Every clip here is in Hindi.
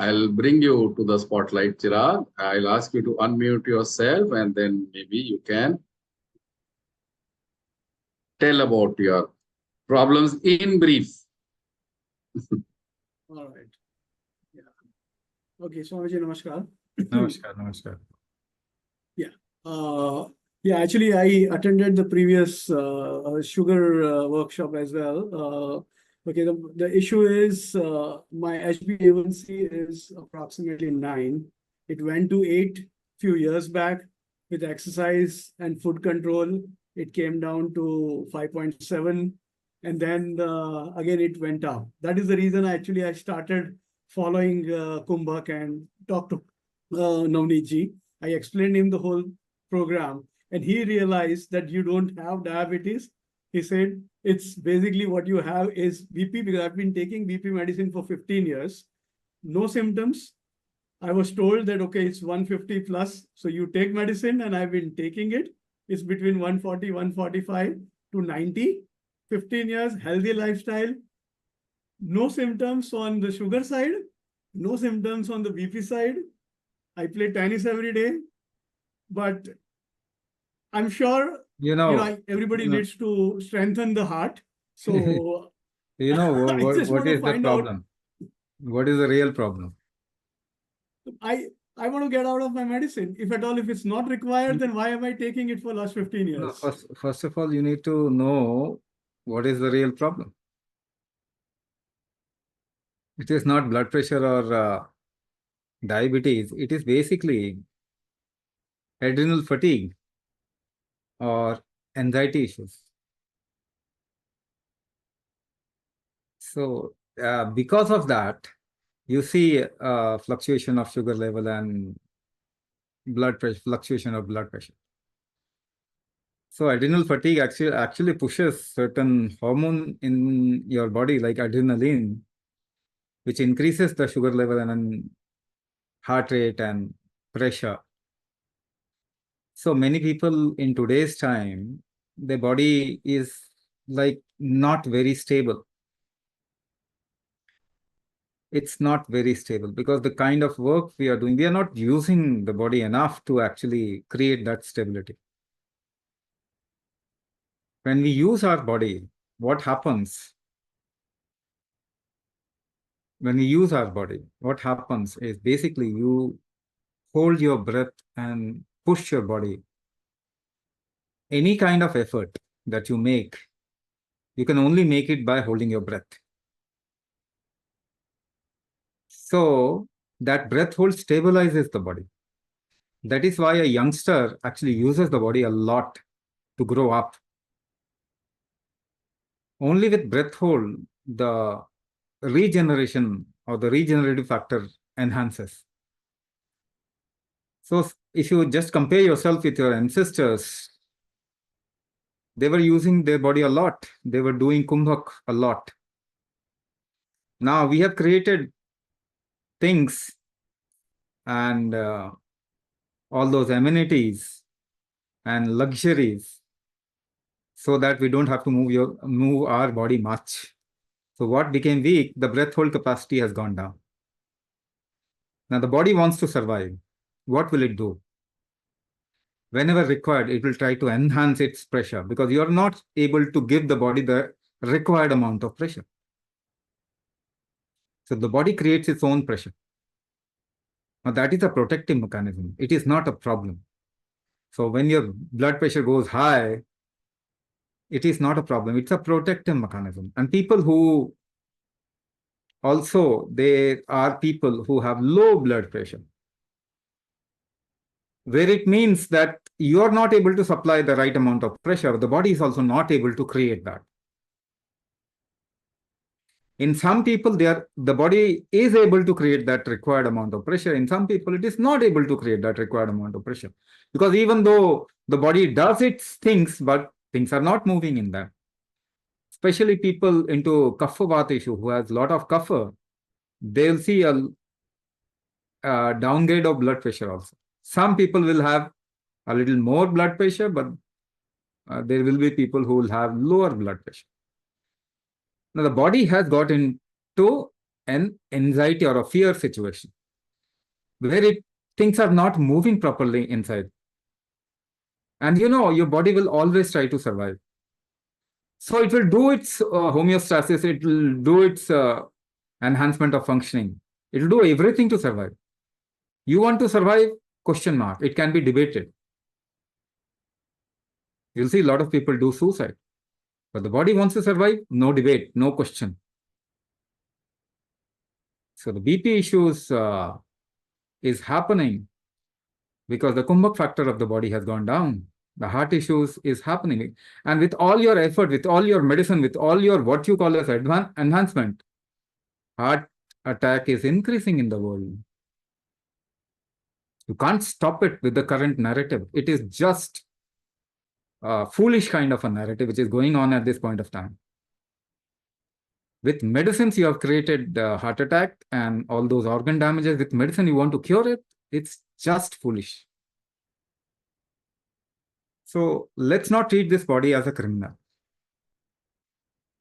I'll bring you to the spotlight, Chirag. I'll ask you to unmute yourself and then maybe you can tell about your problems in brief. All right. Yeah. Okay, Swamiji, namaskar. Namaskar, namaskar. Yeah, actually, I attended the previous sugar workshop as well. Okay, the issue is my HbA1c is approximately 9. It went to 8 few years back. With exercise and food control, it came down to 5.7, and then again it went up. That is the reason I started following Kumbhak and talked to Navneet ji. I explained him the whole program, and he realized that you don't have diabetes. He said it's basically what you have is BP, because I've been taking BP medicine for 15 years. No symptoms. I was told that, okay, it's 150 plus. So you take medicine, and I've been taking it. It's between 140, 145 to 90. 15 years, healthy lifestyle. No symptoms on the sugar side. No symptoms on the BP side. I play tennis every day. But I'm sure everybody needs to strengthen the heart. So what I is the problem? What is the real problem? I want to get out of my medicine. If at all, if it's not required, then why am I taking it for last 15 years? No, first of all, you need to know what is the real problem. It is not blood pressure or diabetes. It is basically adrenal fatigue or anxiety issues. So because of that, you see fluctuation of sugar level and blood pressure, fluctuation of blood pressure. So adrenal fatigue actually pushes certain hormone in your body like adrenaline, which increases the sugar level and heart rate and pressure. So many people in today's time, their body is like not very stable. It's not very stable because the kind of work we are doing, we are not using the body enough to actually create that stability. When we use our body, what happens? When we use our body, what happens is basically you hold your breath and push your body. Any kind of effort that you make, you can only make it by holding your breath. So that breath hold stabilizes the body. That is why a youngster actually uses the body a lot to grow up. Only with breath hold, the regeneration or the regenerative factor enhances. So if you just compare yourself with your ancestors, they were using their body a lot. They were doing Kumbhak a lot. Now we have created things and all those amenities and luxuries so that we don't have to move our body much. So what became weak, the breath hold capacity has gone down. Now the body wants to survive. What will it do? Whenever required, it will try to enhance its pressure because you are not able to give the body the required amount of pressure. So the body creates its own pressure. Now that is a protective mechanism. It is not a problem. So when your blood pressure goes high, it is not a problem. It's a protective mechanism. And people who also, there are people who have low blood pressure, where it means that you are not able to supply the right amount of pressure. The body is also not able to create that. In some people, the body is able to create that required amount of pressure. In some people, it is not able to create that required amount of pressure. Because even though the body does its things, but things are not moving in that. Especially people into kapha vata issue who has a lot of kapha, they'll see a downgrade of blood pressure also. Some people will have a little more blood pressure, but there will be people who will have lower blood pressure. Now, the body has got into an anxiety or a fear situation where things are not moving properly inside. And your body will always try to survive. So it will do its homeostasis, it will do its enhancement of functioning. It will do everything to survive. You want to survive? Question mark. It can be debated. You'll see a lot of people do suicide. But the body wants to survive? No debate, no question. So the BP issues is happening because the Kumbhak factor of the body has gone down. The heart issues is happening. And with all your effort, with all your medicine, with all your what you call as enhancement, heart attack is increasing in the world. You can't stop it with the current narrative. It is just a foolish kind of a narrative which is going on at this point of time. With medicines, you have created heart attack and all those organ damages. With medicine, you want to cure it. It's just foolish. So let's not treat this body as a criminal.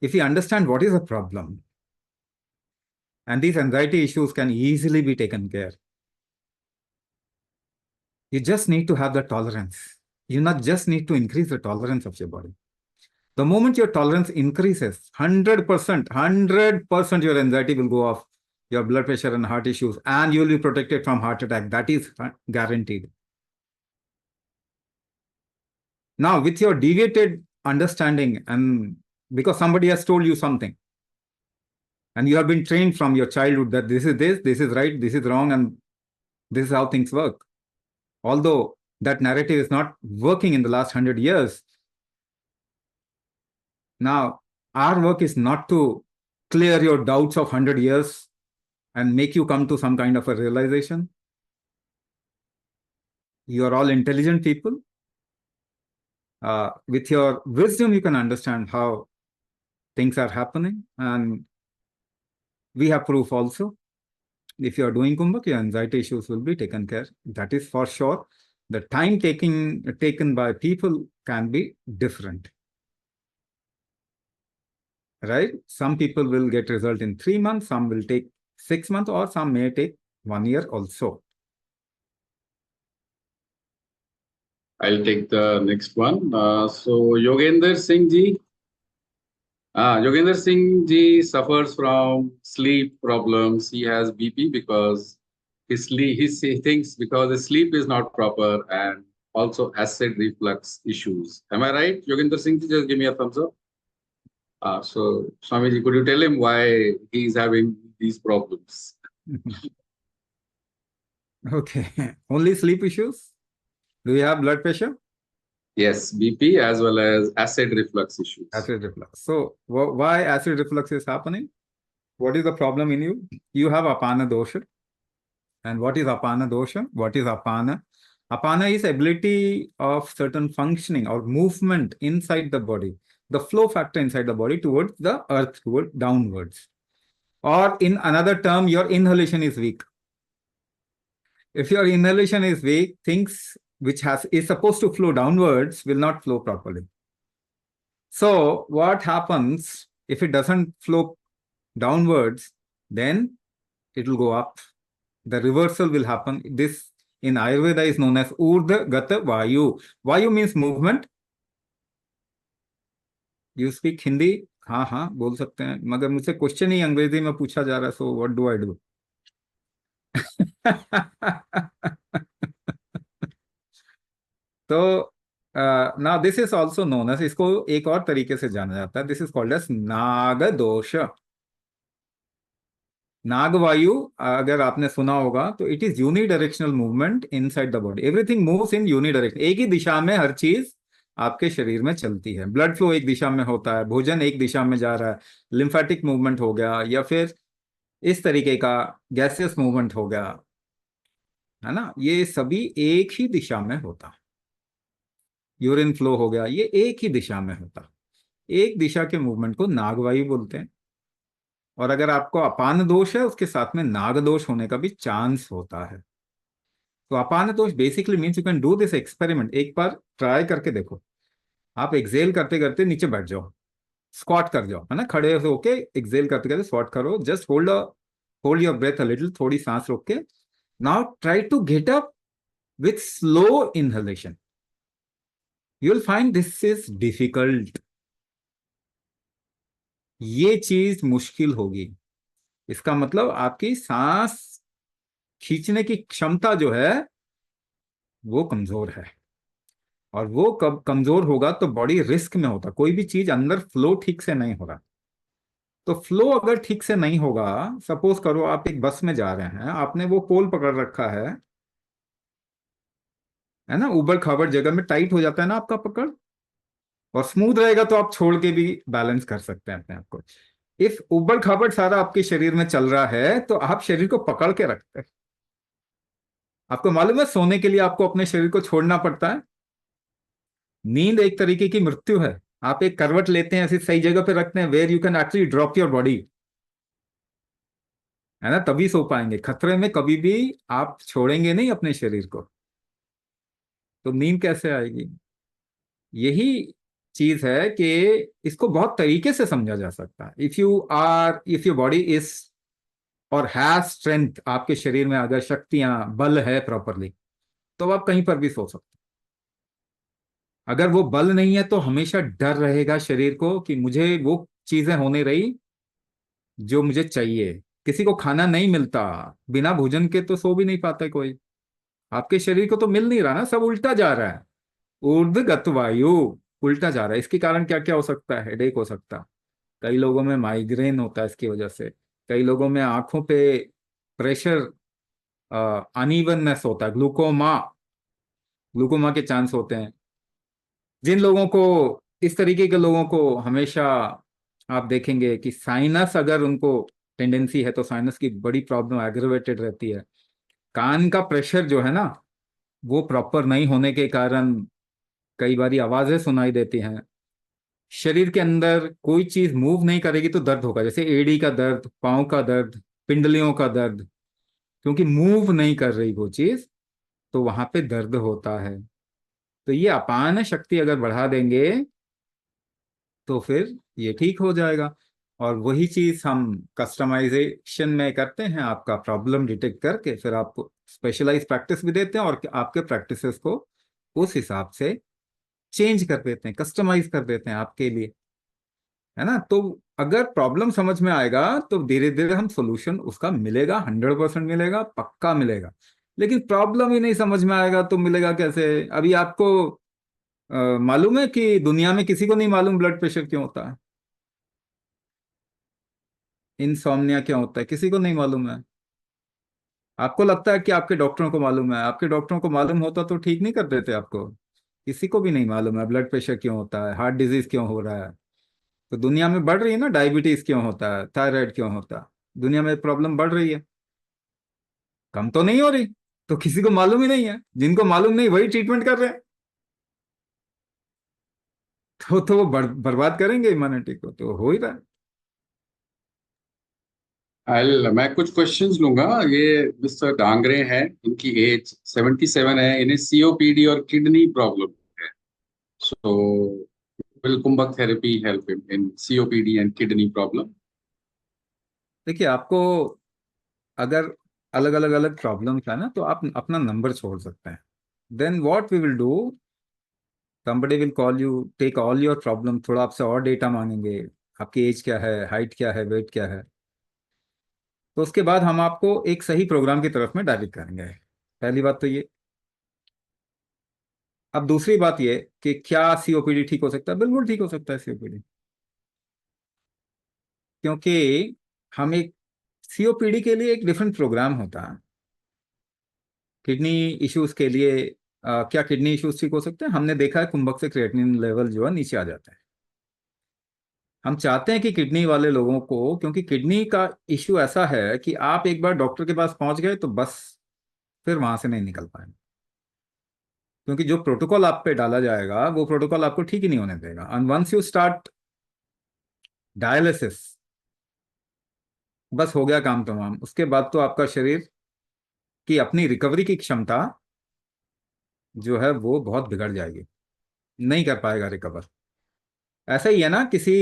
If we understand what is the problem, and these anxiety issues can easily be taken care, you just need to have the tolerance. You not just need to increase the tolerance of your body. The moment your tolerance increases, 100% your anxiety will go off, your blood pressure and heart issues, and you will be protected from heart attack. That is guaranteed. Now, with your deviated understanding, and because somebody has told you something, and you have been trained from your childhood that this is right, this is wrong, and this is how things work. Although that narrative is not working in the last 100 years, now our work is not to clear your doubts of 100 years and make you come to some kind of a realization. You are all intelligent people. With your wisdom, you can understand how things are happening. And we have proof also. If you are doing Kumbhak, your anxiety issues will be taken care. That is for sure. The time taken by people can be different. Right? Some people will get result in 3 months, some will take 6 months, or some may take 1 year also. I'll take the next one. So Yogender Singh ji. Yogender Singh ji suffers from sleep problems. He has BP because he thinks because his sleep is not proper, and also acid reflux issues. Am I right, Yogender Singh ji? Just give me a thumbs up. So Swamiji, could you tell him why he is having these problems? Okay. Only sleep issues? Do you have blood pressure? Yes, BP as well as acid reflux issues. Acid reflux. So why acid reflux is happening? What is the problem in you? You have apana dosha. And what is apana dosha? What is apana? Apana is ability of certain functioning or movement inside the body, the flow factor inside the body towards the earth, toward downwards. Or in another term, your inhalation is weak. If your inhalation is weak, things which is supposed to flow downwards will not flow properly. So what happens if it doesn't flow downwards, then it will go up. The reversal will happen. This in Ayurveda is known as Urdhva Gata Vayu. Vayu means movement. You speak Hindi? हाँ बोल सकते हैं, मगर मुझसे क्वेश्चन ही अंग्रेजी में पूछा जा रहा है, so what do I do? तो now this is also known as, इसको एक और तरीके से जाना जाता है, this is called as नाग दोष. नागवायु अगर आपने सुना होगा तो it is unidirectional movement inside the body. Everything moves in unidirection. एक ही दिशा में हर चीज आपके शरीर में चलती है. ब्लड फ्लो एक दिशा में होता है, भोजन एक दिशा में जा रहा है, लिम्फेटिक मूवमेंट हो गया, या फिर इस तरीके का गैसियस मूवमेंट हो गया, है ना, ये सभी एक ही दिशा में होता. यूरिन फ्लो हो गया, ये एक ही दिशा में होता. एक दिशा के मूवमेंट को नागवायु बोलते हैं. और अगर आपको अपान दोष है, उसके साथ में नाग दोष होने का भी चांस होता है. तो अपान दोष basically means you can do this experiment. एक बार ट्राई करके देखो. आप एक्सेल करते करते नीचे बैठ जाओ, स्क्वाट कर जाओ, है ना, खड़े होके एक्सेल करते करते स्क्वाट करो. Just hold a hold your breath a little, थोड़ी सांस रोक के. Now try to get up with slow inhalation. You will find this is difficult. ये चीज मुश्किल होगी. इसका मतलब आपकी सांस खींचने की क्षमता जो है वो कमजोर है. और वो कब कमजोर होगा तो बॉडी रिस्क में होता. कोई भी चीज अंदर फ्लो ठीक से नहीं हो रहा. तो फ्लो अगर ठीक से नहीं होगा, सपोज करो आप एक बस में जा रहे हैं, आपने वो पोल पकड़ रखा है ना, ऊबड़ खाबड़ जगह में टाइट हो जाता है ना आपका पकड़. और स्मूथ रहेगा तो आप छोड़ के भी बैलेंस कर सकते हैं अपने आप को. इफ ऊबड़ खाबड़ सारा आपके शरीर में चल रहा है तो आप शरीर को पकड़ के रखते हैं. आपको मालूम है सोने के लिए आपको अपने शरीर को छोड़ना पड़ता है. नींद एक तरीके की मृत्यु है. आप एक करवट लेते हैं, ऐसी सही जगह पे रखते हैं where you can actually drop your body, है ना, तभी सो पाएंगे. खतरे में कभी भी आप छोड़ेंगे नहीं अपने शरीर को, तो नींद कैसे आएगी. यही चीज है कि इसको बहुत तरीके से समझा जा सकता है. इफ योर बॉडी इज और हैज स्ट्रेंथ, आपके शरीर में अगर शक्तियां बल है प्रॉपरली, तो आप कहीं पर भी सो सकते हैं. अगर वो बल नहीं है तो हमेशा डर रहेगा शरीर को कि मुझे वो चीजें होने रही जो मुझे चाहिए. किसी को खाना नहीं मिलता, बिना भोजन के तो सो भी नहीं पाता कोई. आपके शरीर को तो मिल नहीं रहा ना, सब उल्टा जा रहा है. ऊर्ध्वगत वायु उल्टा जा रहा है. इसके कारण क्या क्या हो सकता है. हेडेक हो सकता है. कई लोगों में माइग्रेन होता है इसकी वजह से. कई लोगों में आंखों पे प्रेशर, अनइवननेस होता है. ग्लूकोमा, ग्लूकोमा के चांस होते हैं. जिन लोगों को, इस तरीके के लोगों को हमेशा आप देखेंगे कि साइनस अगर उनको टेंडेंसी है तो साइनस की बड़ी प्रॉब्लम एग्रेवेटेड रहती है. कान का प्रेशर जो है ना, वो प्रॉपर नहीं होने के कारण कई बारी आवाजें सुनाई देती हैं. शरीर के अंदर कोई चीज मूव नहीं करेगी तो दर्द होगा, जैसे एड़ी का दर्द, पाँव का दर्द, पिंडलियों का दर्द. क्योंकि मूव नहीं कर रही वो चीज, तो वहां पे दर्द होता है. तो ये अपान शक्ति अगर बढ़ा देंगे तो फिर ये ठीक हो जाएगा. और वही चीज हम कस्टमाइजेशन में करते हैं. आपका प्रॉब्लम डिटेक्ट करके फिर आपको स्पेशलाइज प्रैक्टिस भी देते हैं और आपके प्रैक्टिसेस को उस हिसाब से चेंज कर देते हैं, कस्टमाइज कर देते हैं आपके लिए, है ना. तो अगर प्रॉब्लम समझ में आएगा तो धीरे धीरे हम सोल्यूशन उसका मिलेगा, 100% मिलेगा, पक्का मिलेगा. लेकिन प्रॉब्लम ही नहीं समझ में आएगा तो मिलेगा कैसे. अभी आपको मालूम है कि दुनिया में किसी को नहीं मालूम ब्लड प्रेशर क्यों होता है, इंसोम्निया क्यों होता है, किसी को नहीं मालूम है. आपको लगता है कि आपके डॉक्टरों को मालूम है. आपके डॉक्टरों को मालूम होता तो ठीक नहीं कर देते आपको. किसी को भी नहीं मालूम है ब्लड प्रेशर क्यों होता है, हार्ट डिजीज क्यों हो रहा है. तो दुनिया में बढ़ रही है ना, डायबिटीज क्यों होता है, थायराइड क्यों होता है. दुनिया में प्रॉब्लम बढ़ रही है, कम तो नहीं हो रही. तो किसी को मालूम ही नहीं है. जिनको मालूम नहीं वही ट्रीटमेंट कर रहे हैं. तो वो बर्बाद करेंगे ह्यूमैनिटी को. तो हो ही रहा है. मैं कुछ क्वेश्चंस लूंगा. ये मिस्टर डांगरे हैं, इनकी एज 77 है, इन्हें सीओपीडी और किडनी प्रॉब्लम है. So will kumbhak therapy help in COPD and kidney problem? देखिए, आपको अगर अलग प्रॉब्लम है ना, तो आप अपना नंबर छोड़ सकते हैं. Then what we will do, somebody will call you, take all your problem, थोड़ा आपसे और डेटा मांगेंगे. आपकी एज क्या है, हाइट क्या है, वेट क्या है. तो उसके बाद हम आपको एक सही प्रोग्राम की तरफ में डायरेक्ट करेंगे. पहली बात तो ये. अब दूसरी बात ये कि क्या सीओपीडी ठीक हो सकता है. बिल्कुल ठीक हो सकता है सीओपीडी. क्योंकि हम एक सीओपीडी के लिए एक डिफरेंट प्रोग्राम होता है. किडनी इश्यूज के लिए क्या किडनी इश्यूज ठीक हो सकते हैं. हमने देखा है कुंभक से क्रिएटिनिन लेवल जो है नीचे आ जाता है. हम चाहते हैं कि किडनी वाले लोगों को, क्योंकि किडनी का इश्यू ऐसा है कि आप एक बार डॉक्टर के पास पहुंच गए तो बस फिर वहां से नहीं निकल पाएंगे. क्योंकि जो प्रोटोकॉल आप पे डाला जाएगा वो प्रोटोकॉल आपको ठीक ही नहीं होने देगा. And once you start dialysis, बस हो गया काम तमाम. उसके बाद तो आपका शरीर की अपनी रिकवरी की क्षमता जो है वो बहुत बिगड़ जाएगी, नहीं कर पाएगा रिकवर. ऐसा ही है ना, किसी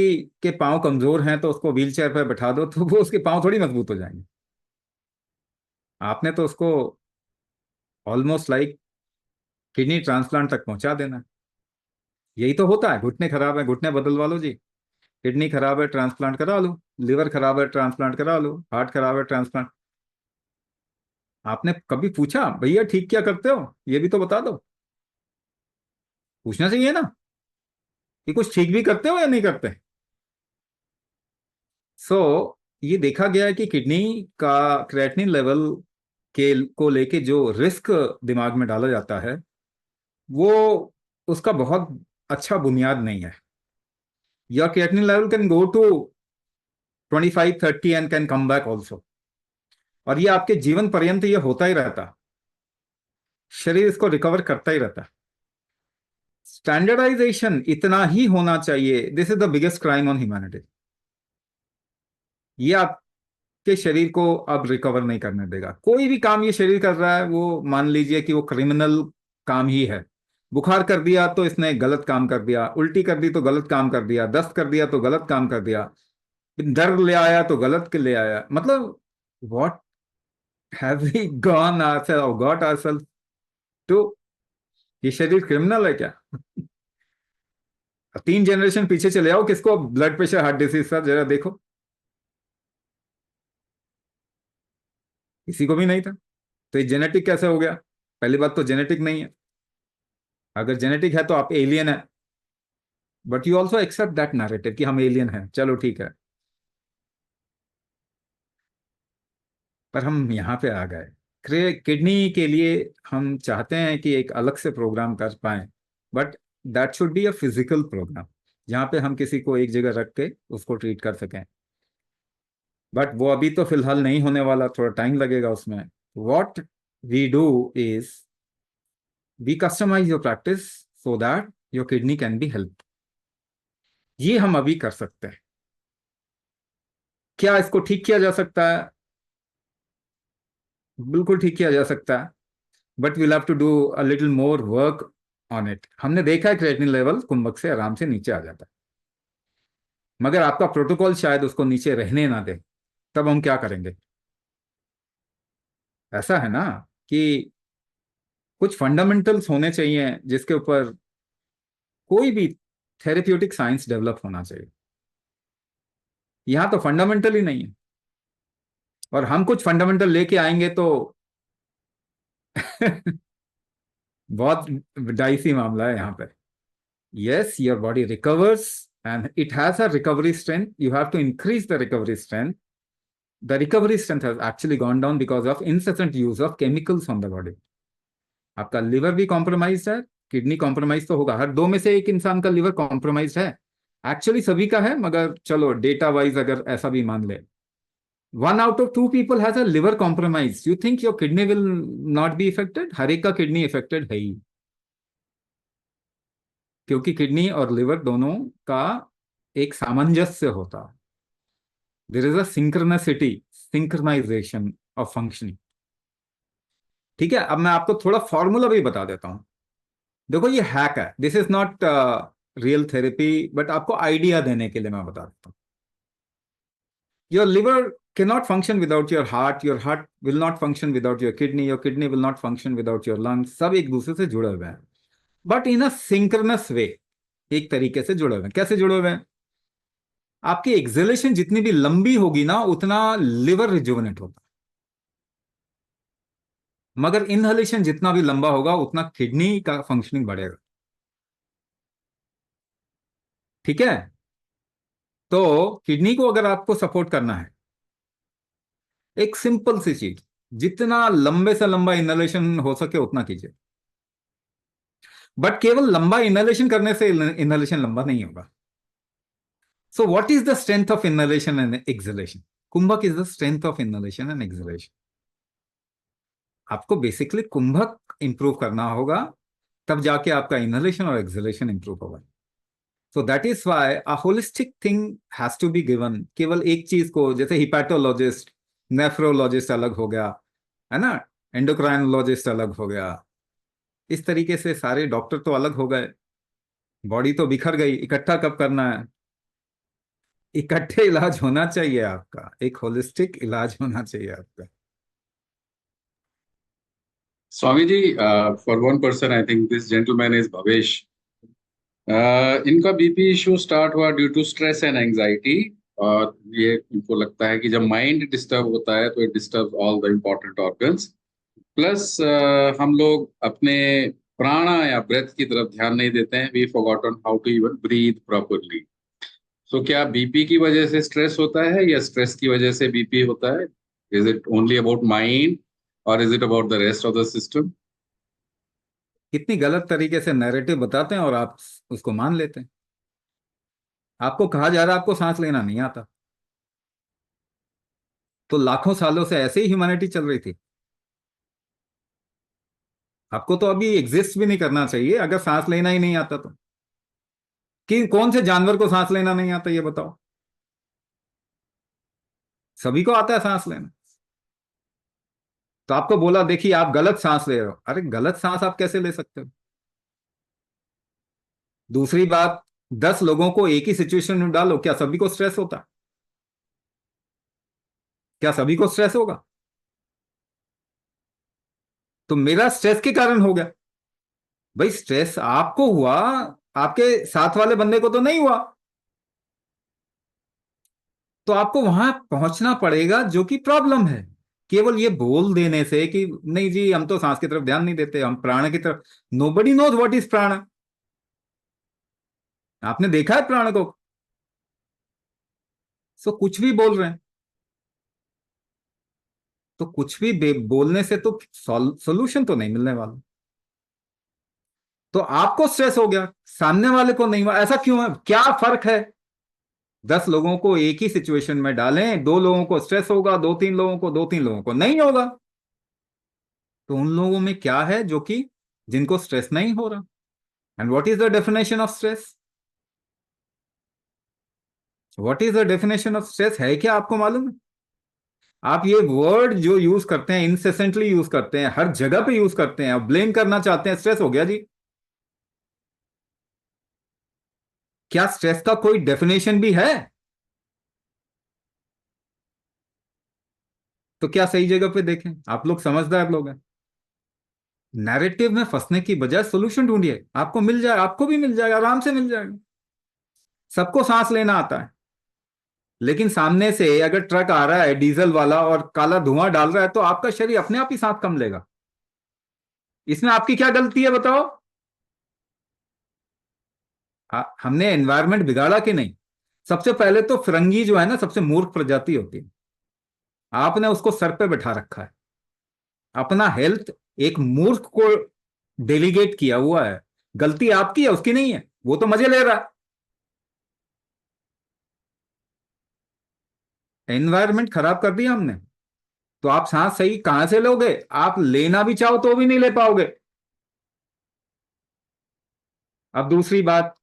के पाँव कमजोर हैं तो उसको व्हील चेयर पर बैठा दो तो वो उसके पाँव थोड़ी मजबूत हो जाएंगे. आपने तो उसको ऑलमोस्ट लाइक किडनी ट्रांसप्लांट तक पहुंचा देना। यही तो होता है, घुटने खराब है घुटने बदलवा लो जी, किडनी खराब है ट्रांसप्लांट करा लो, लिवर खराब है ट्रांसप्लांट करा लो, हार्ट खराब है ट्रांसप्लांट। आपने कभी पूछा भैया ठीक क्या करते हो, ये भी तो बता दो। पूछना चाहिए ना कि कुछ ठीक भी करते हो या नहीं करते। ये देखा गया है कि किडनी का क्रेटिनिन लेवल के को लेके जो रिस्क दिमाग में डाला जाता है, वो उसका बहुत अच्छा बुनियाद नहीं है। Your creatinine level can go to 25-30 and can come back also, और ये आपके जीवन पर्यंत ये होता ही रहता, शरीर इसको रिकवर करता ही रहता। स्टैंडर्डाइजेशन इतना ही होना चाहिए, this is the biggest crime on humanity. ये आपके शरीर को अब रिकवर नहीं करने देगा। कोई भी काम ये शरीर कर रहा है वो मान लीजिए कि वो क्रिमिनल काम ही है। बुखार कर दिया तो इसने गलत काम कर दिया, उल्टी कर दी तो गलत काम कर दिया, दस्त कर दिया तो गलत काम कर दिया, डर ले आया तो गलत के ले आया। मतलब what have we gone ourselves got ourselves to? ये शरीर क्रिमिनल है क्या? 3 जनरेशन पीछे चले आओ, किसको blood pressure heart disease sir जरा देखो, किसी को भी नहीं था। तो ये जेनेटिक कैसे हो गया? पहली बात तो जेनेटिक नहीं है, अगर जेनेटिक है तो आप एलियन है। But you also accept that narrative कि हम एलियन हैं, चलो ठीक है। पर हम यहाँ पे आ गए, किडनी के लिए हम चाहते हैं कि एक अलग से प्रोग्राम कर पाए, but that should be a physical program जहाँ पे हम किसी को एक जगह रख के उसको ट्रीट कर सकें। बट वो अभी तो फिलहाल नहीं होने वाला, थोड़ा टाइम लगेगा उसमें। What we do is we customize your practice so that your kidney can be help. ये हम अभी कर सकते हैं। क्या इसको ठीक किया जा सकता है? बिल्कुल ठीक किया जा सकता है, but we'll have to do a little more work on it. हमने देखा है क्रिएटिनिन लेवल कुंभक से आराम से नीचे आ जाता है, मगर आपका प्रोटोकॉल शायद उसको नीचे रहने ना दे। तब हम क्या करेंगे? ऐसा है ना कि कुछ फंडामेंटल्स होने चाहिए जिसके ऊपर कोई भी थेरेप्यूटिक साइंस डेवलप होना चाहिए। यहां तो फंडामेंटल ही नहीं है, और हम कुछ फंडामेंटल लेके आएंगे तो बहुत डाइसी मामला है यहाँ पे। yes, your body recovers and it has a recovery strength. You have to increase the recovery strength. The recovery strength has actually gone down because of incessant use of chemicals on the body. आपका लिवर भी कॉम्प्रोमाइज है, किडनी कॉम्प्रोमाइज तो होगा, हर 2 में से 1 इंसान का लिवर कॉम्प्रोमाइज है। एक्चुअली सभी का है, मगर चलो डेटा वाइज अगर ऐसा भी मान ले, 1 out of 2 people has a liver compromise. You think your kidney will not be affected? हर एक का किडनी इफेक्टेड है ही, क्योंकि किडनी और लिवर दोनों का एक सामंजस्य होता है। There is a synchronicity, synchronization of functioning. ठीक है, अब मैं आपको थोड़ा फॉर्मूला भी बता देता हूं। देखो ये हैक है, this is not real therapy, but आपको आइडिया देने के लिए मैं बता देता हूं। Your liver cannot function without your heart will not function without your kidney will not function without your lungs। सब एक दूसरे से जुड़े हुए हैं, बट इन अ सिंक्रोनस वे, एक तरीके से जुड़े हुए हैं। कैसे जुड़े हुए हैं? आपकी एक्सेलेशन जितनी भी लंबी होगी ना, उतना लिवर रिजुवनेट होगा, मगर इनहेलेशन जितना भी लंबा होगा उतना किडनी का फंक्शनिंग बढ़ेगा। ठीक है, तो किडनी को अगर आपको सपोर्ट करना है, एक सिंपल सी चीज, जितना लंबे से लंबा इनहेलेशन हो सके उतना कीजिए। बट केवल लंबा इनहेलेशन करने से इनहेलेशन लंबा नहीं होगा। So what is the strength of inhalation and exhalation? Kumbhak is the strength of inhalation and exhalation. आपको बेसिकली कुंभक इंप्रूव करना होगा, तब जाके आपका इनहेलेशन और एक्सहेलेशन इंप्रूव होगा। So that is why a holistic thing has to be given. केवल एक चीज को, जैसे हिपैटोलॉजिस्ट, नेफ्रोलॉजिस्ट अलग हो गया है ना, एंडोक्राइनोलॉजिस्ट अलग हो गया, इस तरीके से सारे डॉक्टर तो अलग हो गए, बॉडी तो बिखर गई। इकट्ठा कब करना है? इकट्ठे इलाज होना चाहिए आपका, एक होलिस्टिक इलाज होना चाहिए आपका। Swamiji, for one person, I think this gentleman is Bhavesh. इनका बीपी इशू स्टार्ट हुआ due to stress and anxiety, और ये इनको लगता है कि जब माइंड डिस्टर्ब होता है तो it disturb all the important organs. Plus हम लोग अपने प्राणा या ब्रेथ की तरफ ध्यान नहीं देते हैं, we forgotten how to even breathe properly. So क्या बीपी की वजह से स्ट्रेस होता है या स्ट्रेस की वजह से बीपी होता है? Is it only about mind और is it about the rest of the system? कितनी गलत तरीके से नैरेटिव बताते हैं और आप उसको मान लेते हैं। आपको कहा जा रहा है आपको सांस लेना नहीं आता, तो लाखों सालों से ऐसे ही ह्यूमैनिटी चल रही थी। आपको तो अभी एग्जिस्ट भी नहीं करना चाहिए अगर सांस लेना ही नहीं आता तो। कि कौन से जानवर को सांस लेना नहीं आता ये बताओ? सभी को आता है सांस लेना। तो आपको बोला देखिए आप गलत सांस ले रहे हो, अरे गलत सांस आप कैसे ले सकते हो? दूसरी बात, 10 लोगों को एक ही सिचुएशन में डालो, क्या सभी को स्ट्रेस होता? क्या सभी को स्ट्रेस होगा? तो मेरा स्ट्रेस के कारण हो गया। भाई स्ट्रेस आपको हुआ, आपके साथ वाले बंदे को तो नहीं हुआ। तो आपको वहां पहुंचना पड़ेगा जो कि प्रॉब्लम है। केवल ये बोल देने से कि नहीं जी हम तो सांस की तरफ ध्यान नहीं देते, हम प्राण की तरफ, नोबडी नोज व्हाट इज प्राण। आपने देखा है प्राण को? सो कुछ भी बोल रहे हैं। तो कुछ भी बोलने से तो सॉल्यूशन तो नहीं मिलने वाला। तो आपको स्ट्रेस हो गया, सामने वाले को नहीं हुआ, ऐसा क्यों है? क्या फर्क है? 10 लोगों को एक ही सिचुएशन में डालें, 2 लोगों को स्ट्रेस होगा, 2-3 लोगों को, 2-3 लोगों को नहीं होगा। तो उन लोगों में क्या है जो कि जिनको स्ट्रेस नहीं हो रहा? And what is the definition of stress? What is the definition of stress है क्या आपको मालूम है? आप ये वर्ड जो यूज करते हैं, इंसेसेंटली यूज करते हैं, हर जगह पे यूज करते हैं, ब्लेम करना चाहते हैं, स्ट्रेस हो गया जी। क्या स्ट्रेस का कोई डेफिनेशन भी है? तो क्या सही जगह पे देखें? आप लोग समझदार लोग हैं। नैरेटिव में फंसने की बजाय सोल्यूशन ढूंढिए, आपको मिल जाए, आपको भी मिल जाएगा, आराम से मिल जाएगा। सबको सांस लेना आता है, लेकिन सामने से अगर ट्रक आ रहा है डीजल वाला और काला धुआं डाल रहा है तो आपका शरीर अपने आप ही सांस कम लेगा। इसमें आपकी क्या गलती है बताओ? हमने एनवायरनमेंट बिगाड़ा कि नहीं? सबसे पहले तो फिरंगी जो है ना, सबसे मूर्ख प्रजाति होती है। आपने उसको सर पे बैठा रखा है, अपना हेल्थ एक मूर्ख को डेलीगेट किया हुआ है। गलती आपकी है, उसकी नहीं है, वो तो मजे ले रहा है। एनवायरनमेंट खराब कर दिया हमने, तो आप सांस सही कहां से लोगे? आप लेना भी चाहो तो भी नहीं ले पाओगे। अब दूसरी बात,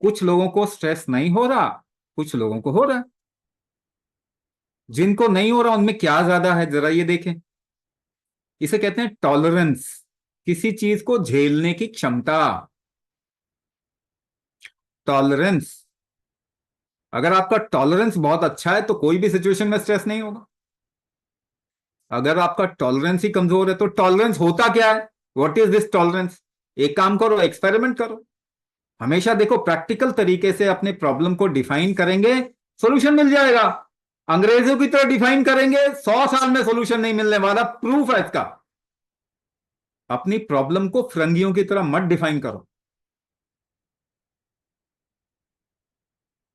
कुछ लोगों को स्ट्रेस नहीं हो रहा, कुछ लोगों को हो रहा है। जिनको नहीं हो रहा उनमें क्या ज्यादा है जरा ये देखें। इसे कहते हैं टॉलरेंस, किसी चीज को झेलने की क्षमता। टॉलरेंस, अगर आपका टॉलरेंस बहुत अच्छा है तो कोई भी सिचुएशन में स्ट्रेस नहीं होगा। अगर आपका टॉलरेंस ही कमजोर है तो टॉलरेंस होता क्या है? What is this tolerance? एक काम करो, एक्सपेरिमेंट करो। हमेशा देखो, प्रैक्टिकल तरीके से अपने प्रॉब्लम को डिफाइन करेंगे, सॉल्यूशन मिल जाएगा। अंग्रेजों की तरह डिफाइन करेंगे, 100 साल में सॉल्यूशन नहीं मिलने वाला, प्रूफ है इसका। अपनी प्रॉब्लम को फिरंगियों की तरह मत डिफाइन करो।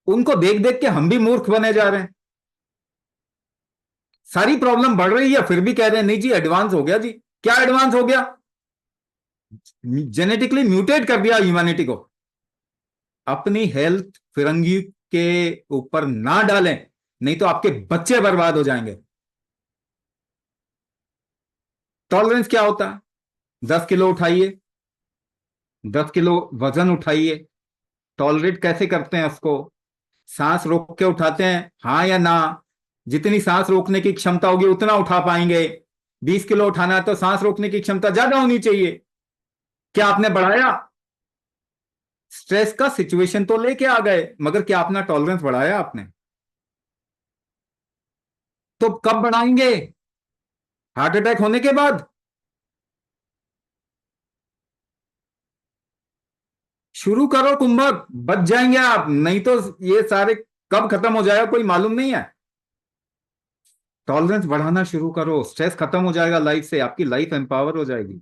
उनको देख देख के हम भी मूर्ख बने जा रहे हैं। सारी प्रॉब्लम बढ़ रही है फिर भी कह रहे हैं नहीं जी एडवांस हो गया जी। क्या एडवांस हो गया? जेनेटिकली म्यूटेट कर दिया ह्यूमैनिटी को। अपनी हेल्थ फिरंगी के ऊपर ना डालें, नहीं तो आपके बच्चे बर्बाद हो जाएंगे। टॉलरेंस क्या होता है? 10 किलो उठाइए, 10 किलो वजन उठाइए, टॉलरेट कैसे करते हैं उसको? सांस रोक के उठाते हैं, हाँ या ना? जितनी सांस रोकने की क्षमता होगी उतना उठा पाएंगे। 20 किलो उठाना है तो सांस रोकने की क्षमता ज्यादा होनी चाहिए। क्या आपने बढ़ाया? स्ट्रेस का सिचुएशन तो लेके आ गए, मगर क्या अपना टॉलरेंस बढ़ाया आपने? तो कब बढ़ाएंगे? हार्ट अटैक होने के बाद? शुरू करो कुंभक, बच जाएंगे आप, नहीं तो ये सारे कब खत्म हो जाएगा कोई मालूम नहीं है। टॉलरेंस बढ़ाना शुरू करो, स्ट्रेस खत्म हो जाएगा लाइफ से, आपकी लाइफ एम्पावर हो जाएगी।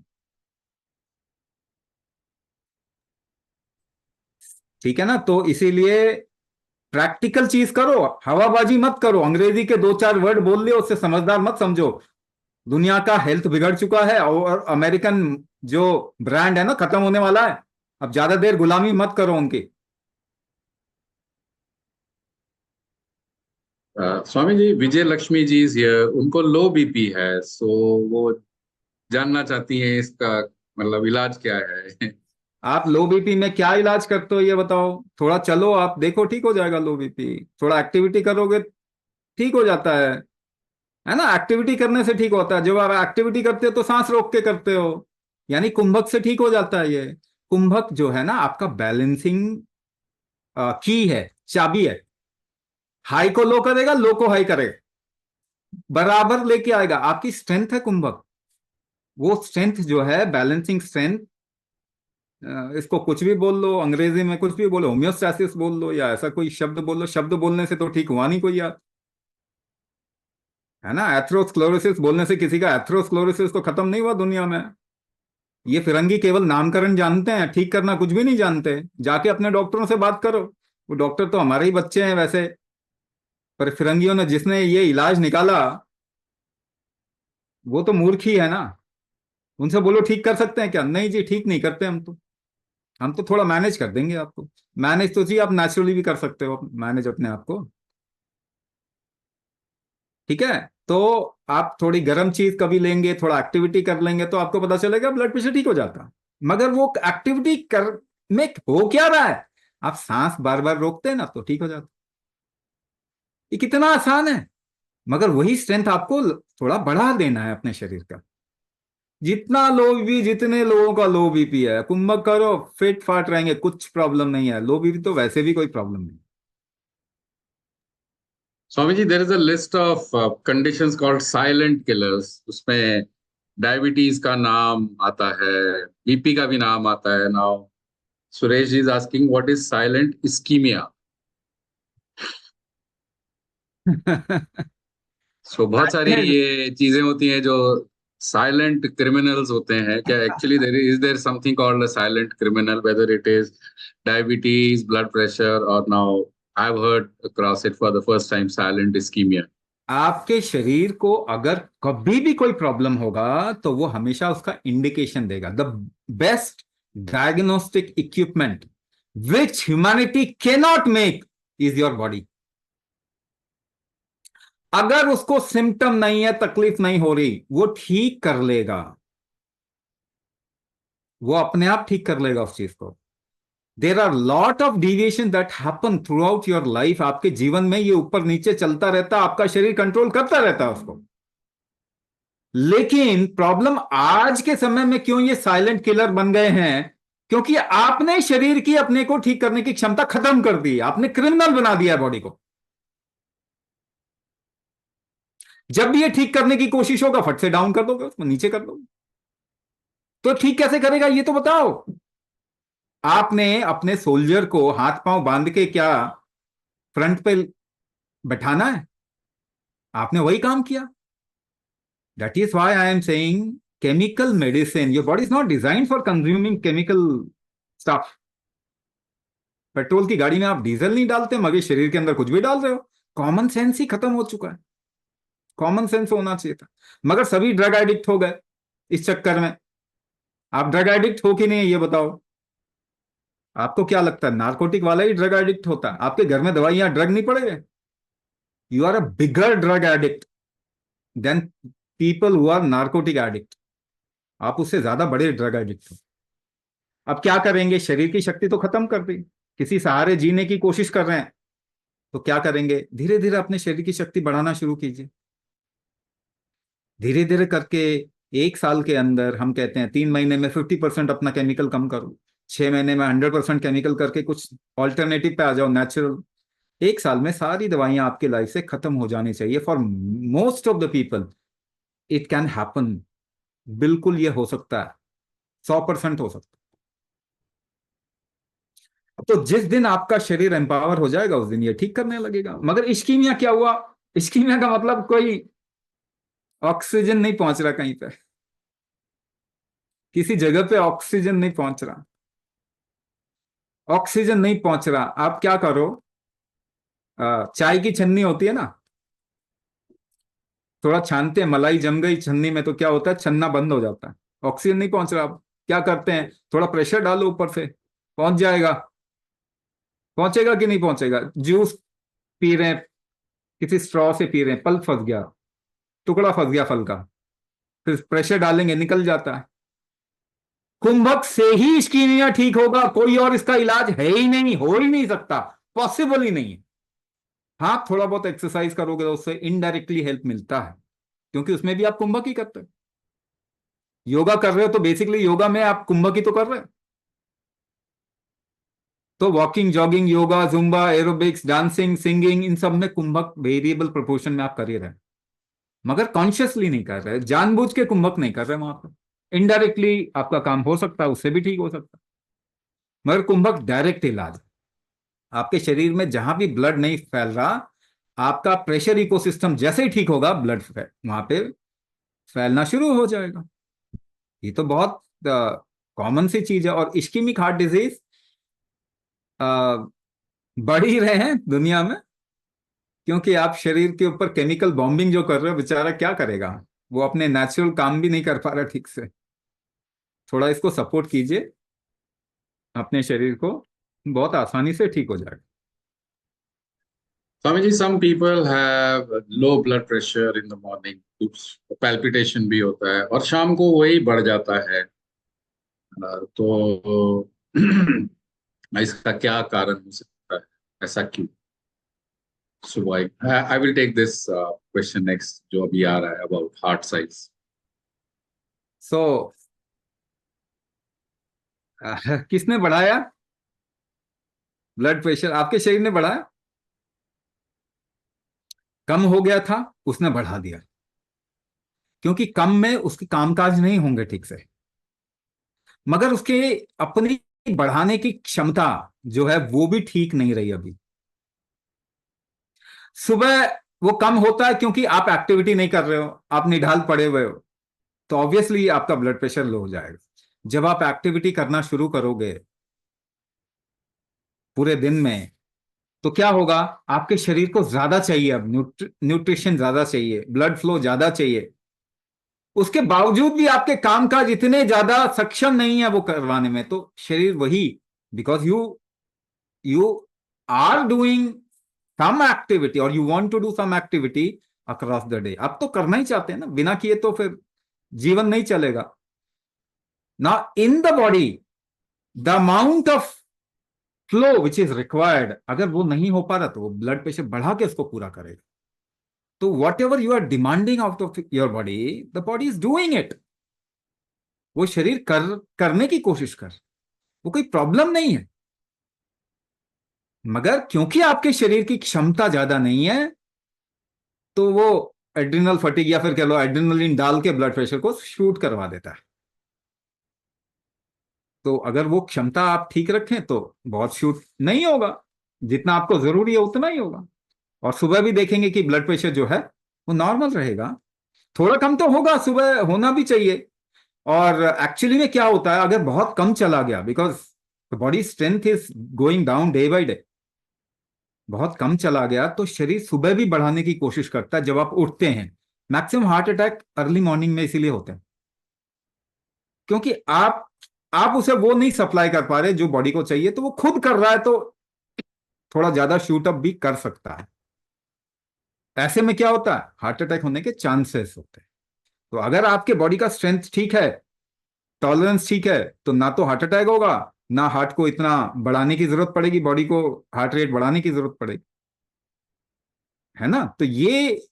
ठीक है ना? तो इसीलिए प्रैक्टिकल चीज करो, हवाबाजी मत करो, अंग्रेजी के दो चार वर्ड बोल लियो उससे समझदार मत समझो। दुनिया का हेल्थ बिगड़ चुका है और अमेरिकन जो ब्रांड है ना खत्म होने वाला है। अब ज्यादा देर गुलामी मत करो उनकी। स्वामी जी, विजय लक्ष्मी जी इज हियर, उनको लो बीपी है, सो वो जानना चाहती हैं इसका मतलब इलाज क्या है। आप लो बीपी में क्या इलाज करते हो ये बताओ? थोड़ा चलो, आप देखो ठीक हो जाएगा लो बीपी। थोड़ा एक्टिविटी करोगे ठीक हो जाता है ना? एक्टिविटी करने से ठीक होता है। जब आप एक्टिविटी करते हो तो सांस रोक के करते हो, यानी कुंभक से ठीक हो जाता है ये। कुंभक जो है ना आपका बैलेंसिंग की है, चाबी है। हाई को लो करेगा, लो को हाई करेगा, बराबर लेके आएगा। आपकी स्ट्रेंथ है कुंभक। वो स्ट्रेंथ जो है बैलेंसिंग स्ट्रेंथ, इसको कुछ भी बोल लो, अंग्रेजी में कुछ भी बोलो, होम्योस्टैसिस बोल लो या ऐसा कोई शब्द बोल लो, शब्द बोलने से तो ठीक हुआ नहीं कोई यार, है ना? एथ्रोस्क्लेरोसिस बोलने से किसी का एथ्रोस्क्लेरोसिस तो खत्म नहीं हुआ दुनिया में। ये फिरंगी केवल नामकरण जानते हैं, ठीक करना कुछ भी नहीं जानते। जाके अपने डॉक्टरों से बात करो, वो डॉक्टर तो हमारे ही बच्चे हैं वैसे, पर फिरंगियों ने जिसने ये इलाज निकाला वो तो मूर्ख ही है ना। उनसे बोलो ठीक कर सकते हैं क्या? नहीं जी, ठीक नहीं करते हम तो थोड़ा मैनेज कर देंगे आपको। मैनेज तो जी आप नेचुरली भी कर सकते हो मैनेज अपने आप को। ठीक है? तो आप थोड़ी गर्म चीज कभी लेंगे, थोड़ा एक्टिविटी कर लेंगे तो आपको पता चलेगा ब्लड प्रेशर ठीक हो जाता। मगर वो एक्टिविटी कर में हो क्या रहा है? आप सांस बार बार रोकते हैं ना तो ठीक हो जाता। ये कितना आसान है। मगर वही स्ट्रेंथ आपको थोड़ा बढ़ा देना है अपने शरीर का। जितना लो बीपी, जितने लोगों का लो बीपी है, कुंभक करो, फिट फाट रहेंगे, कुछ प्रॉब्लम नहीं है। लो बीपी तो वैसे भी कोई प्रॉब्लम नहीं। Swami ji, there is a list of conditions called silent killers, उसमें डायबिटीज का नाम आता है, बीपी का भी नाम आता है। Now Suresh ji is asking what is silent ischaemia. So बहुत सारी ये चीजें होती हैं जो साइलेंट क्रिमिनल्स होते हैं। क्या actually there something called a silent criminal, whether it is diabetes, blood pressure, और now I have heard across it for the first time, silent ischaemia. आपके शरीर को अगर कभी भी कोई प्रॉब्लम होगा तो वो हमेशा उसका इंडिकेशन देगा। The best diagnostic equipment which humanity cannot make is your body. अगर उसको सिम्टम नहीं है, तकलीफ नहीं हो रही, वो ठीक कर लेगा, वो अपने आप ठीक कर लेगा उस चीज को। There are lot of deviation that happen throughout your life. आपके जीवन में ये ऊपर नीचे चलता रहता, आपका शरीर कंट्रोल करता रहता है उसको। लेकिन प्रॉब्लम आज के समय में क्यों ये साइलेंट किलर बन गए हैं? क्योंकि आपने शरीर की अपने को ठीक करने की क्षमता खत्म कर दी, आपने क्रिमिनल बना दिया बॉडी को। जब भी ये ठीक करने की कोशिश होगा फट से डाउन कर दोगे, उसको नीचे कर दोगे। तो ठीक कैसे करेगा ये तो बताओ। आपने अपने सोल्जर को हाथ पांव बांध के क्या फ्रंट पे बैठाना है? आपने वही काम किया। That is why I am saying chemical medicine, your body is not designed for consuming chemical stuff. Petrol की गाड़ी में आप डीजल नहीं डालते, मगर शरीर के अंदर कुछ भी डाल रहे हो। कॉमन सेंस ही खत्म हो चुका है। कॉमन सेंस होना चाहिए था। मगर सभी ड्रग एडिक्ट हो गए इस चक्कर में। आप ड्रग एडिक्ट हो कि नहीं ये बताओ? आपको क्या लगता है नारकोटिक वाला ही ड्रग एडिक्ट होता है? आपके घर में दवाइयां ड्रग नहीं पड़ेगा? You are a bigger drug addict than people who are narcotic addict. आप उससे ज्यादा बड़े ड्रग एडिक्ट हो। अब क्या करेंगे? शरीर की शक्ति तो खत्म कर दी, किसी सहारे जीने की कोशिश कर रहे हैं, तो क्या करेंगे? धीरे धीरे अपने शरीर की शक्ति बढ़ाना शुरू कीजिए। धीरे धीरे करके 1 साल के अंदर, हम कहते हैं 3 महीने में 50% अपना केमिकल कम करो, 6 महीने में 100% केमिकल करके कुछ ऑल्टरनेटिव पे आ जाओ, नेचुरल। 1 साल में सारी दवाइयां आपके लाइफ से खत्म हो जानी चाहिए। For most of the people it can happen. बिल्कुल ये हो सकता है, 100% हो सकता है। तो जिस दिन आपका शरीर एम्पावर हो जाएगा उस दिन ये ठीक करने लगेगा। मगर इश्कीमिया क्या हुआ? इश्कीमिया का मतलब कोई ऑक्सीजन नहीं पहुंच रहा कहीं पे, किसी जगह पे ऑक्सीजन नहीं पहुंच रहा, ऑक्सीजन नहीं पहुंच रहा। आप क्या करो, चाय की छन्नी होती है ना, थोड़ा छानते हैं, मलाई जम गई छन्नी में तो क्या होता है, छन्ना बंद हो जाता है, ऑक्सीजन नहीं पहुंच रहा। आप क्या करते हैं, थोड़ा प्रेशर डालो ऊपर से, पहुंच जाएगा। पहुंचेगा कि नहीं पहुंचेगा? जूस पी रहे हैं, किसी स्ट्रॉ से पी रहे हैं, पल्प फंस गया, टुकड़ा फंस गया फल का, फिर प्रेशर डालेंगे निकल जाता है। कुंभक से ही इस्कीमिया ठीक होगा, कोई और इसका इलाज है ही नहीं, हो ही नहीं सकता, पॉसिबल ही नहीं है। हाँ, थोड़ा बहुत एक्सरसाइज करोगे तो उससे इनडायरेक्टली हेल्प मिलता है, क्योंकि उसमें भी आप कुंभक ही करते हो। योगा कर रहे हो तो बेसिकली योगा में आप कुंभक ही तो कर रहे हो। तो walking, jogging, yoga, Zumba, aerobics, dancing, singing, इन सब में कुंभक वेरिएबल प्रोपोर्शन में आप कर ही रहे हैं, मगर कॉन्शियसली नहीं कर रहे, जानबूझ के कुंभक नहीं कर रहे वहां पर। इनडायरेक्टली आपका काम हो सकता है, उससे भी ठीक हो सकता है, मगर कुंभक डायरेक्ट इलाज है। आपके शरीर में जहां भी ब्लड नहीं फैल रहा, आपका प्रेशर इकोसिस्टम जैसे ही ठीक होगा, ब्लड वहां पे फैलना शुरू हो जाएगा। ये तो बहुत कॉमन सी चीज है। और इश्केमिक हार्ट डिजीज बढ़ ही रहे हैं दुनिया में, क्योंकि आप शरीर के ऊपर केमिकल बॉम्बिंग जो कर रहे हो, बेचारा क्या करेगा, वो अपने नेचुरल काम भी नहीं कर पा रहा ठीक से। थोड़ा इसको सपोर्ट कीजिए अपने शरीर को, बहुत आसानी से ठीक हो जाएगा। Swamiji, some people have low blood pressure in the morning, palpitation भी होता है और शाम को वही बढ़ जाता है। तो इसका क्या कारण हो सकता है, ऐसा क्यों? So I will take this question next, जो अभी आ रहा है about heart size. सो किसने बढ़ाया ब्लड प्रेशर? आपके शरीर ने बढ़ाया? कम हो गया था, उसने बढ़ा दिया, क्योंकि कम में उसके कामकाज नहीं होंगे ठीक से, मगर उसके अपनी बढ़ाने की क्षमता जो है वो भी ठीक नहीं रही अभी। सुबह वो कम होता है क्योंकि आप एक्टिविटी नहीं कर रहे हो, आप निढाल पड़े हुए हो, तो ऑब्वियसली आपका ब्लड प्रेशर लो हो जाएगा। जब आप एक्टिविटी करना शुरू करोगे पूरे दिन में, तो क्या होगा, आपके शरीर को ज्यादा चाहिए, अब न्यूट्रिशन ज्यादा चाहिए, ब्लड फ्लो ज्यादा चाहिए। उसके बावजूद भी आपके कामकाज इतने ज्यादा सक्षम नहीं है वो करवाने में, तो शरीर वही, because you are doing some activity और you want to do some activity across the day. आप तो करना ही चाहते हैं ना, बिना किए तो फिर जीवन नहीं चलेगा ना। In the body the amount of flow which is required, अगर वो नहीं हो पा रहा तो वो ब्लड प्रेशर बढ़ा के उसको पूरा करेगा। तो whatever you are demanding out of your body, the body is doing it. वो शरीर करने की कोशिश कर, वो कोई प्रॉब्लम नहीं है, मगर क्योंकि आपके शरीर की क्षमता ज्यादा नहीं है, तो वो एड्रिनल फटीग या फिर कह लो एड्रिनलिन डाल के ब्लड प्रेशर को शूट करवा देता है। तो अगर वो क्षमता आप ठीक रखें तो बहुत शूट नहीं होगा, जितना आपको जरूरी है उतना ही होगा। और सुबह भी देखेंगे कि ब्लड प्रेशर जो है वो नॉर्मल रहेगा, थोड़ा कम तो होगा, सुबह होना भी चाहिए। और एक्चुअली में क्या होता है, अगर बहुत कम चला गया, because body strength is going down day by day, बहुत कम चला गया तो शरीर सुबह भी बढ़ाने की कोशिश करता है जब आप उठते हैं। Maximum heart attack early morning में इसीलिए होते हैं, क्योंकि आप उसे वो नहीं सप्लाई कर पा रहे जो बॉडी को चाहिए, तो वो खुद कर रहा है, तो थोड़ा ज्यादा शूट अप भी कर सकता है। ऐसे में क्या होता है, हार्ट अटैक होने के चांसेस होते हैं। तो अगर आपके बॉडी का स्ट्रेंथ ठीक है, टॉलरेंस ठीक है, तो ना तो हार्ट अटैक होगा, ना हार्ट को इतना बढ़ाने की जरूरत पड़ेगी, बॉडी को हार्ट रेट बढ़ाने की जरूरत पड़ेगी, है ना। तो ये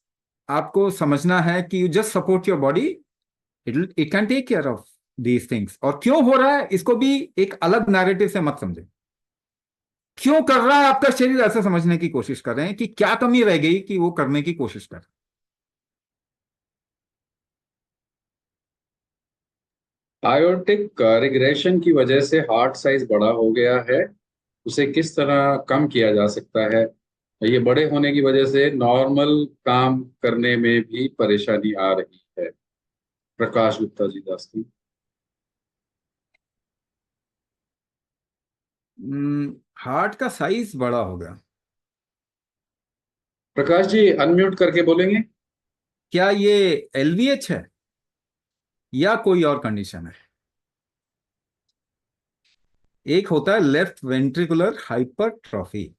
आपको समझना है कि you just support your body, it can take care of these things. और क्यों हो रहा है इसको भी एक अलग नैरेटिव से मत समझे, क्यों कर रहा है आपका शरीर, ऐसा समझने की कोशिश कर रहे हैं कि क्या कमी रह गई कि वो करने की कोशिश कर। आयोटिक रिग्रेशन की वजह से हार्ट साइज बड़ा हो गया है, उसे किस तरह कम किया जा सकता है? ये बड़े होने की वजह से नॉर्मल काम करने में भी परेशानी आ रही है। प्रकाश गुप्ता जी दास्ती। हार्ट का साइज बड़ा हो गया। प्रकाश जी अनम्यूट करके बोलेंगे। क्या ये एलवीएच है या कोई और कंडीशन है? एक होता है लेफ्ट वेंट्रिकुलर हाइपरट्रॉफी।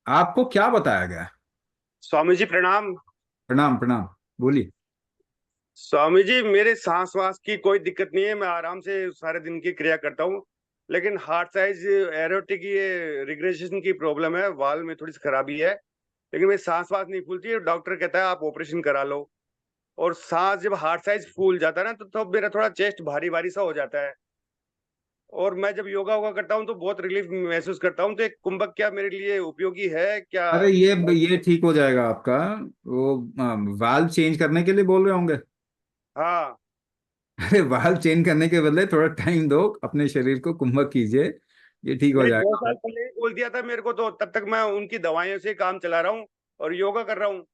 आपको क्या बताया गया? स्वामी जी प्रणाम। प्रणाम प्रणाम, बोलिए। स्वामी जी मेरे सांस वास की कोई दिक्कत नहीं है, मैं आराम से सारे दिन की क्रिया करता हूँ। लेकिन हार्ट साइज एरोटिक ये रिग्रेशन की प्रॉब्लम है, वाल में थोड़ी सी खराबी है। लेकिन मेरी सांस वास नहीं फूलती है, डॉक्टर कहता है आप ऑपरेशन करा लो। और सांस जब हार्ट साइज फूल जाता है ना तो मेरा थोड़ा चेस्ट भारी भारी सा हो जाता है। और मैं जब योगा वोगा करता हूँ तो बहुत रिलीफ महसूस करता हूँ। तो एक कुंभक क्या मेरे लिए उपयोगी है क्या? अरे ये ठीक हो जाएगा आपका। वो वाल्व चेंज करने के लिए बोल रहे होंगे। हाँ। अरे वाल्व चेंज करने के बदले थोड़ा टाइम दो, अपने शरीर को कुंभक कीजिए, ये ठीक हो नहीं, जाएगा। 2 साल पहले ही बोल दिया था मेरे को, तो तब तक मैं उनकी दवाइयों से काम चला रहा हूँ और योगा कर रहा हूँ।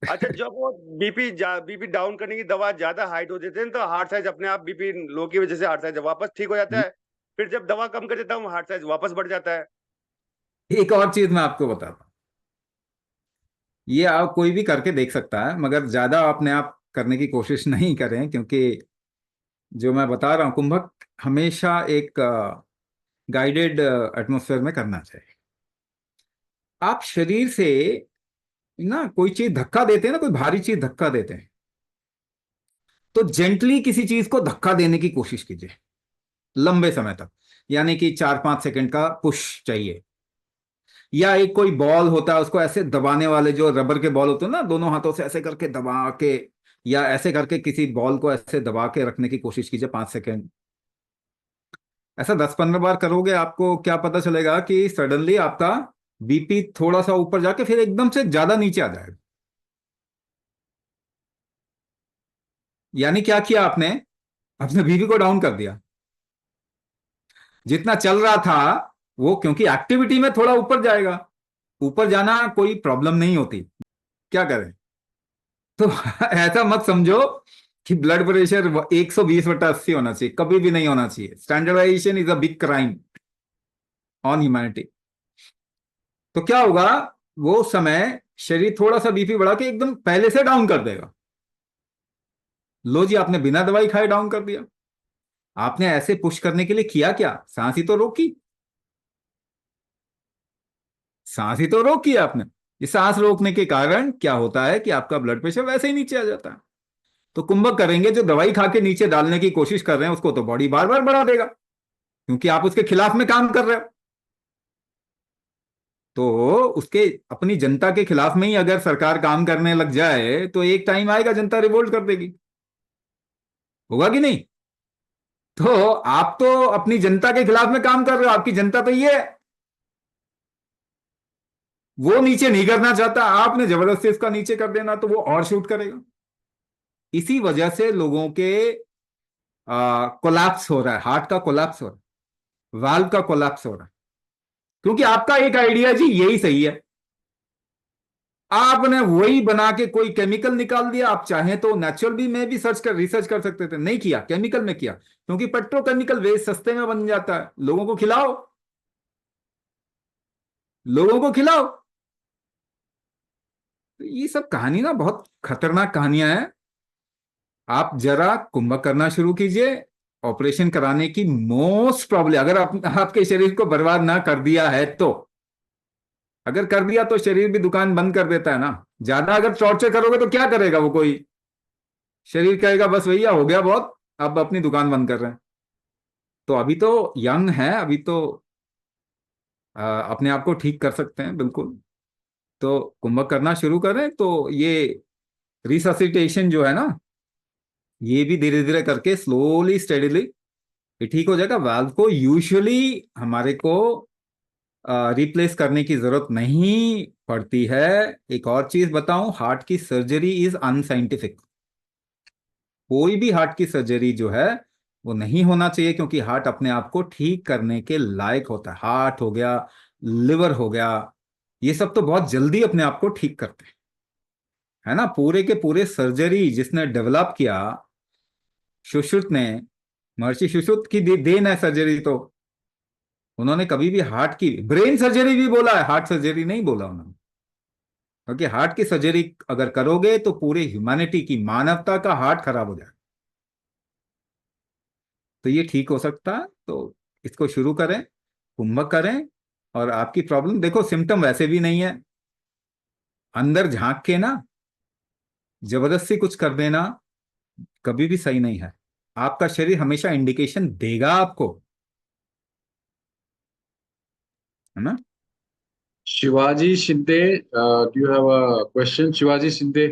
अच्छा, जब वो बीपी डाउन करने की दवा ज्यादा हाइट हो जाते हैं तो हार्ट साइज अपने आप बीपी लो की वजह से हार्ट साइज वापस ठीक हो जाता है। फिर जब दवा कम कर देता हूँ हार्ट साइज वापस बढ़ जाता है। एक और चीज मैं आपको बताता हूँ, ये आप कोई भी करके देख सकता है, मगर ज्यादा अपने आप करने की कोशिश नहीं करें, क्योंकि जो मैं बता रहा हूँ कुंभक हमेशा एक गाइडेड एटमॉस्फेयर में करना चाहिए। आप शरीर से ना कोई चीज धक्का देते हैं ना, कोई भारी चीज धक्का देते हैं, तो जेंटली किसी चीज को धक्का देने की कोशिश कीजिए लंबे समय तक। यानी कि 4-5 सेकंड का पुश चाहिए। या एक कोई बॉल होता है, उसको ऐसे दबाने वाले जो रबर के बॉल होते हैं ना, दोनों हाथों से ऐसे करके दबा के, या ऐसे करके किसी बॉल को ऐसे दबा के रखने की कोशिश कीजिए 5 सेकंड। ऐसा 10-15 बार करोगे, आपको क्या पता चलेगा कि सडनली आपका बीपी थोड़ा सा ऊपर जाके फिर एकदम से ज्यादा नीचे आ जाएगा। यानी क्या किया आपने? अपने बीपी को डाउन कर दिया। जितना चल रहा था वो, क्योंकि एक्टिविटी में थोड़ा ऊपर जाएगा, ऊपर जाना कोई प्रॉब्लम नहीं होती। क्या करें? तो ऐसा मत समझो कि ब्लड प्रेशर 120/80 होना चाहिए, कभी भी नहीं होना चाहिए। Standardization is a big crime on humanity. तो क्या होगा, वो समय शरीर थोड़ा सा बीपी बढ़ा के एकदम पहले से डाउन कर देगा। लो जी, आपने बिना दवाई खाए डाउन कर दिया। आपने ऐसे पुश करने के लिए किया क्या? सांस ही तो रोकी। सांस ही तो रोकी आपने। इस सांस रोकने के कारण क्या होता है कि आपका ब्लड प्रेशर वैसे ही नीचे आ जाता है। तो कुंभक करेंगे, जो दवाई खा के नीचे डालने की कोशिश कर रहे हैं उसको तो बॉडी बार बार बढ़ा देगा, क्योंकि आप उसके खिलाफ में काम कर रहे हो। तो उसके अपनी जनता के खिलाफ में ही अगर सरकार काम करने लग जाए तो एक टाइम आएगा जनता रिवोल्ट कर देगी। होगा कि नहीं? तो आप तो अपनी जनता के खिलाफ में काम कर रहे हो। आपकी जनता तो ये है, वो नीचे नहीं करना चाहता, आपने जबरदस्ती उसका नीचे कर देना तो वो और शूट करेगा। इसी वजह से लोगों के कोलैप्स हो रहा है, हार्ट का कोलैप्स हो रहा है, वाल्व का कोलैप्स हो रहा है, क्योंकि आपका एक आइडिया जी यही सही है। आपने वही बना के कोई केमिकल निकाल दिया। आप चाहें तो नेचुरल भी में भी रिसर्च कर सकते थे, नहीं किया, केमिकल में किया, क्योंकि पेट्रोकेमिकल वेस्ट सस्ते में बन जाता है। लोगों को खिलाओ, लोगों को खिलाओ। तो ये सब कहानी ना बहुत खतरनाक कहानियां हैं। आप जरा कुंभक करना शुरू कीजिए। ऑपरेशन कराने की मोस्ट प्रॉब्लम, अगर आपके शरीर को बर्बाद ना कर दिया है तो, अगर कर दिया तो शरीर भी दुकान बंद कर देता है ना। ज्यादा अगर टॉर्चर करोगे तो क्या करेगा वो? कोई शरीर कहेगा बस भैया हो गया बहुत, अब अपनी दुकान बंद कर रहे हैं। तो अभी तो यंग है, अभी तो अपने आप को ठीक कर सकते हैं बिल्कुल। तो कुंभक करना शुरू करें तो ये रिससिटेशन जो है ना, ये भी धीरे धीरे करके स्लोली स्टेडिली ये ठीक हो जाएगा। वाल्व को यूजुअली हमारे को रिप्लेस करने की जरूरत नहीं पड़ती है। एक और चीज बताऊं, हार्ट की सर्जरी इज अनसाइंटिफिक। कोई भी हार्ट की सर्जरी जो है वो नहीं होना चाहिए, क्योंकि हार्ट अपने आप को ठीक करने के लायक होता है। हार्ट हो गया, लिवर हो गया, ये सब तो बहुत जल्दी अपने आप को ठीक करते हैं, है ना। पूरे के पूरे सर्जरी जिसने डेवलप किया, सुश्रुत ने, महर्षि सुश्रुत की देन है सर्जरी। तो उन्होंने कभी भी हार्ट की, ब्रेन सर्जरी भी बोला है, हार्ट सर्जरी नहीं बोला उन्होंने, क्योंकि हार्ट की सर्जरी अगर करोगे तो पूरे ह्यूमैनिटी की, मानवता का हार्ट खराब हो जाए। तो ये ठीक हो सकता है, तो इसको शुरू करें, कुंभक करें। और आपकी प्रॉब्लम देखो, सिम्टम वैसे भी नहीं है, अंदर झांक के ना जबरदस्ती कुछ कर देना कभी भी सही नहीं है। आपका शरीर हमेशा इंडिकेशन देगा आपको, है ना। Shivaji Shinde, do you have a question? Shivaji Shinde.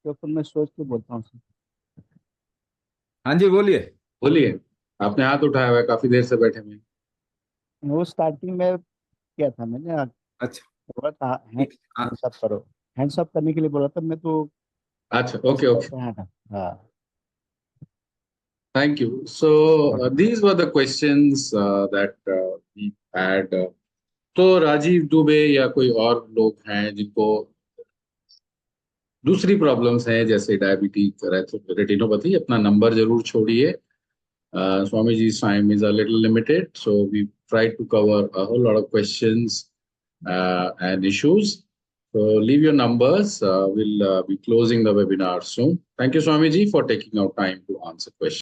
के ऊपर मैं सोच के बोलता हूँ। हाँ जी, बोलिए। बोलिए, आपने हाथ उठाया हुआ है, काफी देर से बैठे हुए हैं। वो स्टार्टिंग में किया था मैंने, अच्छा, बोला था ठीक। हाँ, हैंड्स अप करो, हैंड्स अप करने के लिए बोला था मैं तो। अच्छा, okay, okay. हाँ Thank you. So these were the questions that we had. तो राजीव दुबे या कोई और लोग हैं जिनको दूसरी प्रॉब्लम्स हैं, जैसे डायबिटीज, रेटिनोपैथी, अपना नंबर जरूर छोड़िए. Swami ji's time is a little limited, so we tried to cover a whole lot of questions and issues. So leave your numbers. We'll be closing the webinar soon. Thank you, Swami ji, for taking out time to answer questions.